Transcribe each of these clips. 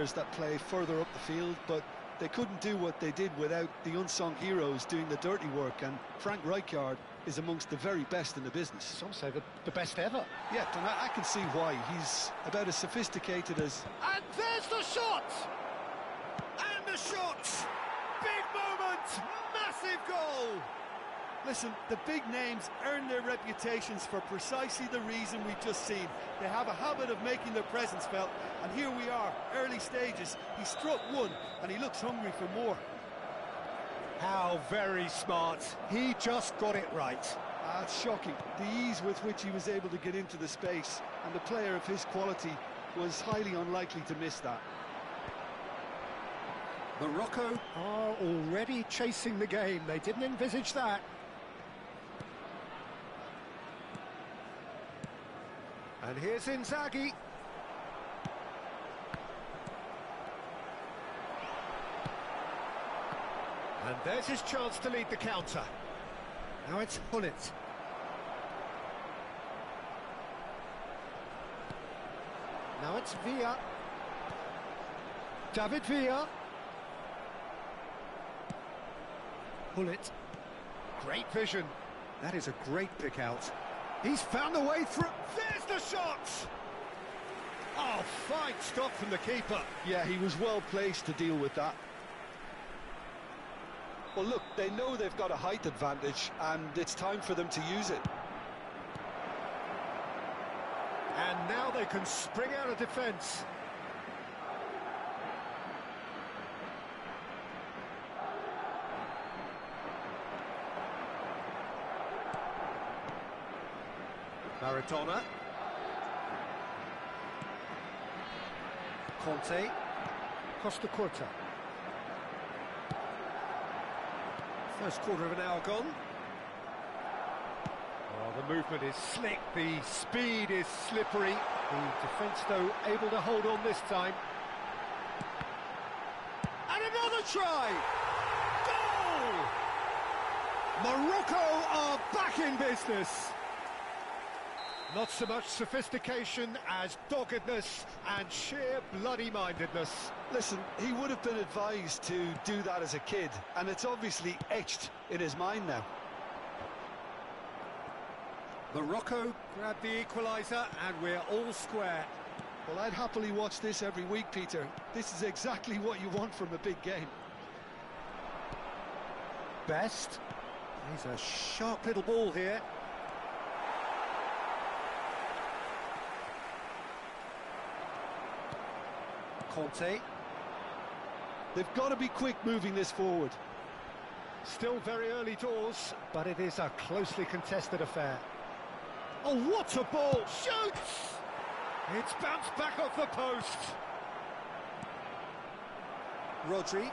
players that play further up the field, but they couldn't do what they did without the unsung heroes doing the dirty work, and Frank Rijkaard is amongst the very best in the business. Some say the best ever. Yeah, and I can see why. He's about as sophisticated as... And there's the shot! And the shot! Big moment! Massive goal! Listen, the big names earn their reputations for precisely the reason we've just seen. They have a habit of making their presence felt, and here we are, early stages. He struck one, and he looks hungry for more. How very smart. He just got it right. It's shocking. The ease with which he was able to get into the space, and a player of his quality was highly unlikely to miss that. Morocco are already chasing the game. They didn't envisage that. And here's Inzaghi. And there's his chance to lead the counter. Now it's Hullet. Now it's Villa. David Villa. Hullet. Great vision. That is a great pick out. He's found a way through. There's the shot! Oh, fine stop from the keeper. Yeah, he was well placed to deal with that. Well, look, they know they've got a height advantage, and it's time for them to use it. And now they can spring out of defence. Maradona. Conte. Costa Curta. First quarter of an hour gone. Oh, the movement is slick, the speed is slippery. The defence, though, able to hold on this time. And another try! Goal! Morocco are back in business. Not so much sophistication as doggedness and sheer bloody-mindedness. Listen, he would have been advised to do that as a kid, and it's obviously etched in his mind now. Morocco grab the equaliser, and we're all square. Well, I'd happily watch this every week, Peter. This is exactly what you want from a big game. Best. He's a sharp little ball here. Conte. They've got to be quick moving this forward. Still very early doors, but it is a closely contested affair. Oh, what a ball! Shoots! It's bounced back off the post. Rodri.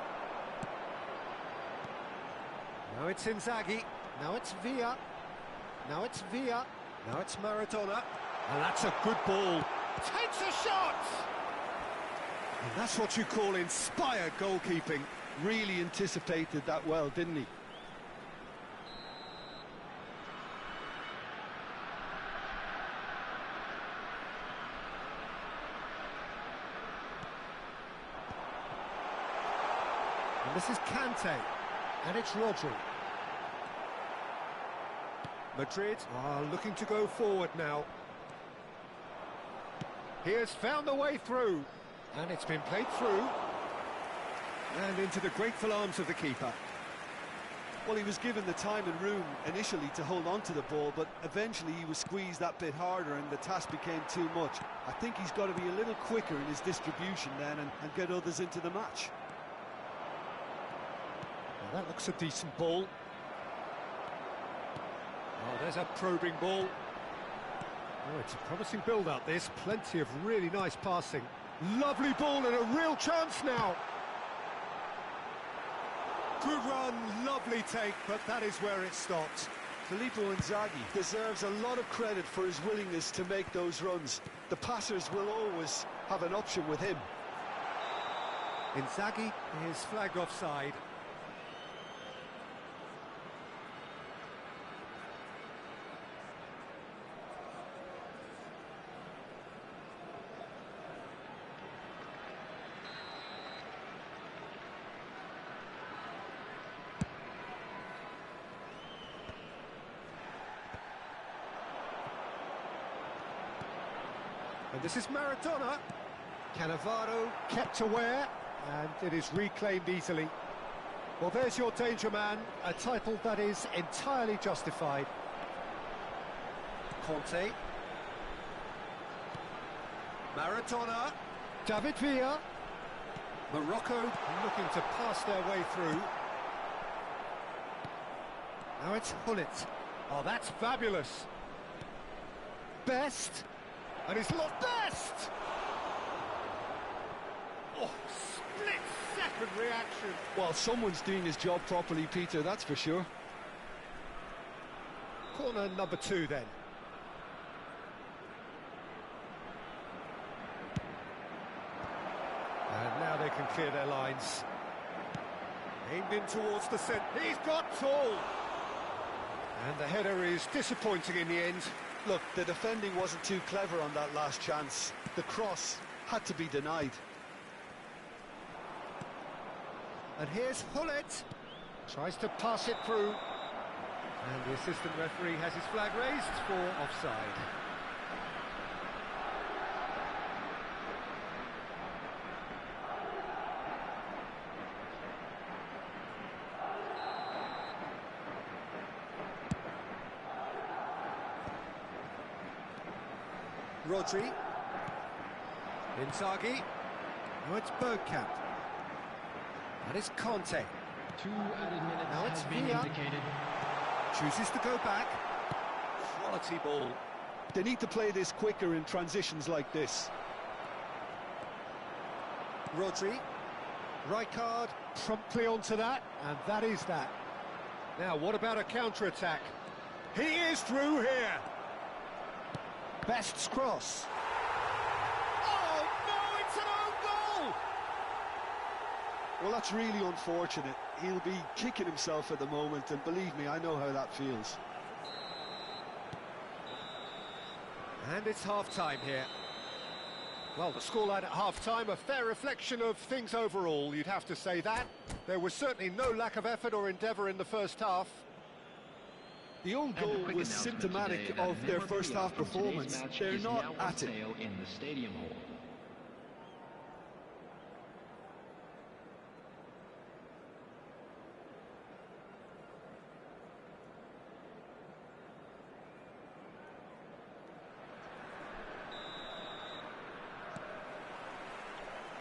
Now it's Inzaghi. Now it's Villa. Now it's Villa. Now it's Maradona. And that's a good ball. Takes a shot! And that's what you call inspired goalkeeping. Really anticipated that well, didn't he? And this is Kante. And it's Rodri. Madrid are looking to go forward now. He has found the way through. And it's been played through. And into the grateful arms of the keeper. Well, he was given the time and room initially to hold on to the ball, but eventually he was squeezed that bit harder and the task became too much. I think he's got to be a little quicker in his distribution then and get others into the match. Well, that looks a decent ball. Oh, there's a probing ball. Oh, it's a promising build-up, this. Plenty of really nice passing. Lovely ball and a real chance now. Good run, lovely take, but that is where it stopped. Filippo Inzaghi deserves a lot of credit for his willingness to make those runs. The passers will always have an option with him. Inzaghi is flagged offside. And this is Maradona. Cannavaro kept aware, and it is reclaimed easily. Well, there's your danger man, a title that is entirely justified. Conte. Maradona. David Villa. Morocco looking to pass their way through. Now it's Hullet. Oh, that's fabulous. Best. And he's lost Best! Oh, split-second reaction. Well, someone's doing his job properly, Peter, that's for sure. Corner number 2, then. And now they can clear their lines. Aimed in towards the centre. He's got tall! And the header is disappointing in the end. Look, the defending wasn't too clever on that last chance. The cross had to be denied. And here's Hullet. Tries to pass it through. And the assistant referee has his flag raised for offside. Rodri. Inzaghi. Now it's Bergkamp. That is Conte. 2 added minutes Now it's has been Villa. indicated. Chooses to go back. Quality ball. They need to play this quicker in transitions like this. Rodri. Rijkaard promptly onto that, and that is that. Now, what about a counter-attack? He is through here. Best's cross. Oh, no, it's an own goal! Well, that's really unfortunate. He'll be kicking himself at the moment, and believe me, I know how that feels. And it's half-time here. Well, the scoreline at half-time, a fair reflection of things overall, you'd have to say that. There was certainly no lack of effort or endeavour in the first half. The own goal was symptomatic of their first half performance. They're not at it. In the stadium hall.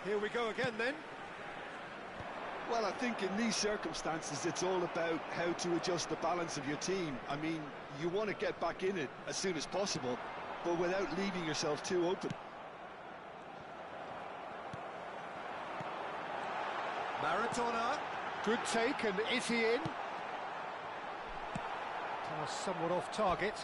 Here we go again then. Well, I think in these circumstances, it's all about how to adjust the balance of your team. I mean, you want to get back in it as soon as possible, but without leaving yourself too open. Maradona, good take, and is he in? Pass somewhat off target.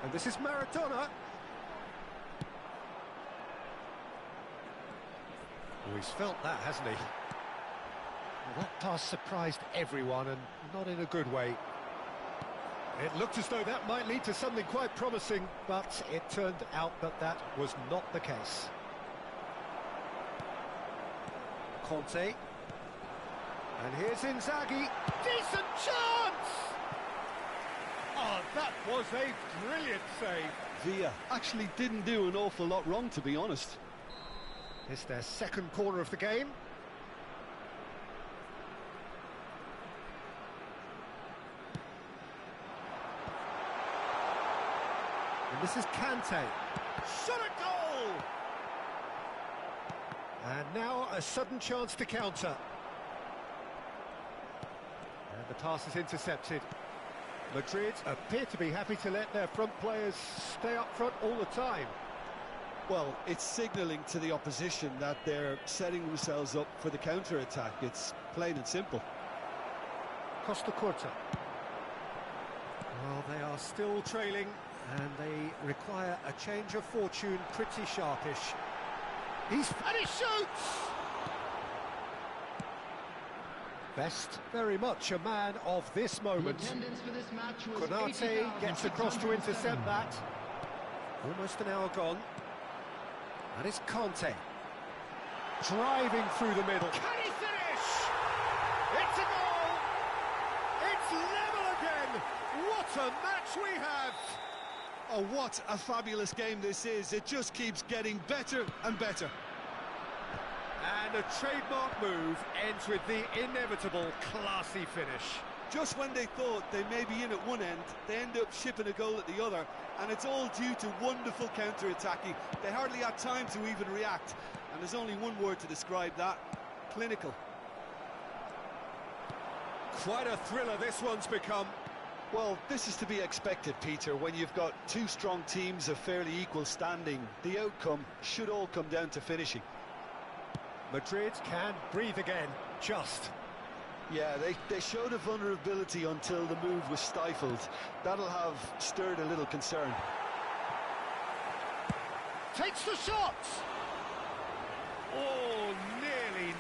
And this is Maradona. Oh, he's felt that, hasn't he? Well, that pass surprised everyone, and not in a good way. It looked as though that might lead to something quite promising, but it turned out that that was not the case. Conte. And here's Inzaghi. Decent chance! Oh, that was a brilliant save. Villa actually didn't do an awful lot wrong, to be honest. It's their second corner of the game. And this is Kante. Shot a goal! And now a sudden chance to counter. And the pass is intercepted. Madrid appear to be happy to let their front players stay up front all the time. Well, it's signalling to the opposition that they're setting themselves up for the counter-attack. It's plain and simple. Costa Curta. Well, they are still trailing, and they require a change of fortune pretty sharpish. And he shoots! Best, very much a man of this moment. Konate gets across to intercept that. Almost an hour gone. That is Conte. Driving through the middle. Can he finish? level again! What a match we have! Oh, what a fabulous game this is. It just keeps getting better and better. And a trademark move ends with the inevitable classy finish. Just when they thought they may be in at one end, they end up shipping a goal at the other, and it's all due to wonderful counter-attacking. They hardly had time to even react, and there's only one word to describe that: clinical. Quite a thriller this one's become. Well, this is to be expected, Peter. When you've got two strong teams of fairly equal standing, the outcome should all come down to finishing. Madrid can breathe again, just. Yeah, they showed a vulnerability until the move was stifled. That'll have stirred a little concern. Takes the shot! Oh, nearly.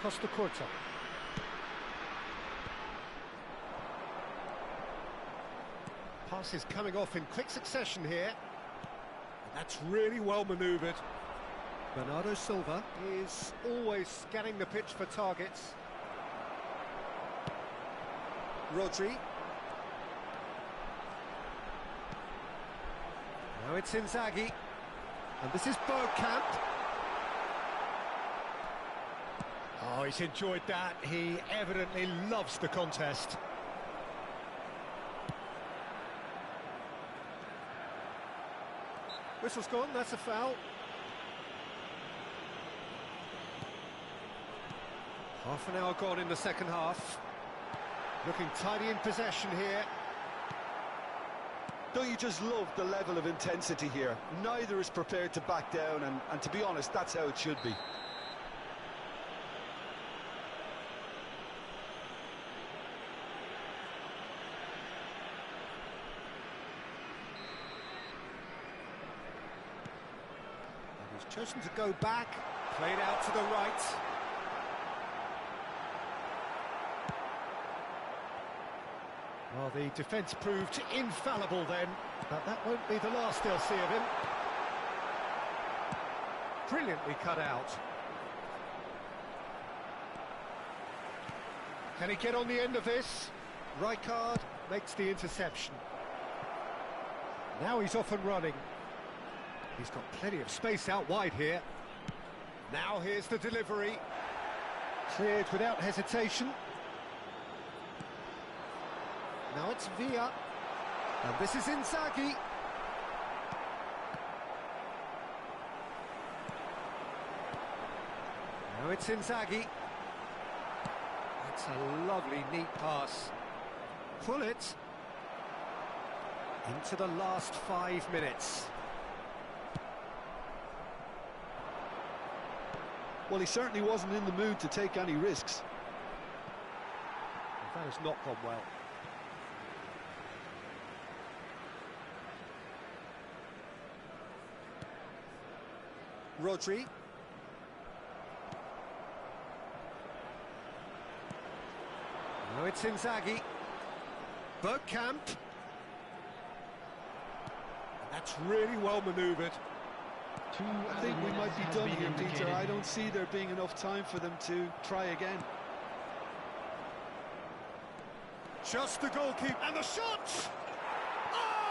Costa Curta. Passes coming off in quick succession here. And that's really well manoeuvred. Bernardo Silva is always scanning the pitch for targets. Rodri. Now it's Inzaghi. And this is Bergkamp. Oh, he's enjoyed that. He evidently loves the contest. Whistle's gone, that's a foul. Half an hour gone in the second half. Looking tidy in possession here. Don't you just love the level of intensity here? Neither is prepared to back down, and to be honest, that's how it should be. He's chosen to go back, played out to the right. Well, the defence proved infallible then, but that won't be the last they'll see of him. Brilliantly cut out. Can he get on the end of this? Rijkaard makes the interception. Now he's off and running. He's got plenty of space out wide here. Now here's the delivery. Cleared without hesitation. Now it's Villa. And this is Inzaghi. Now it's Inzaghi. That's a lovely, neat pass. Pull it into the last 5 minutes. Well, he certainly wasn't in the mood to take any risks. That has not gone well. Rodri. Now it's Inzaghi. Bergkamp. That's really well manoeuvred. I think we might be done here, Peter. I don't see there being enough time for them to try again. Just the goalkeeper. And the shot! Oh!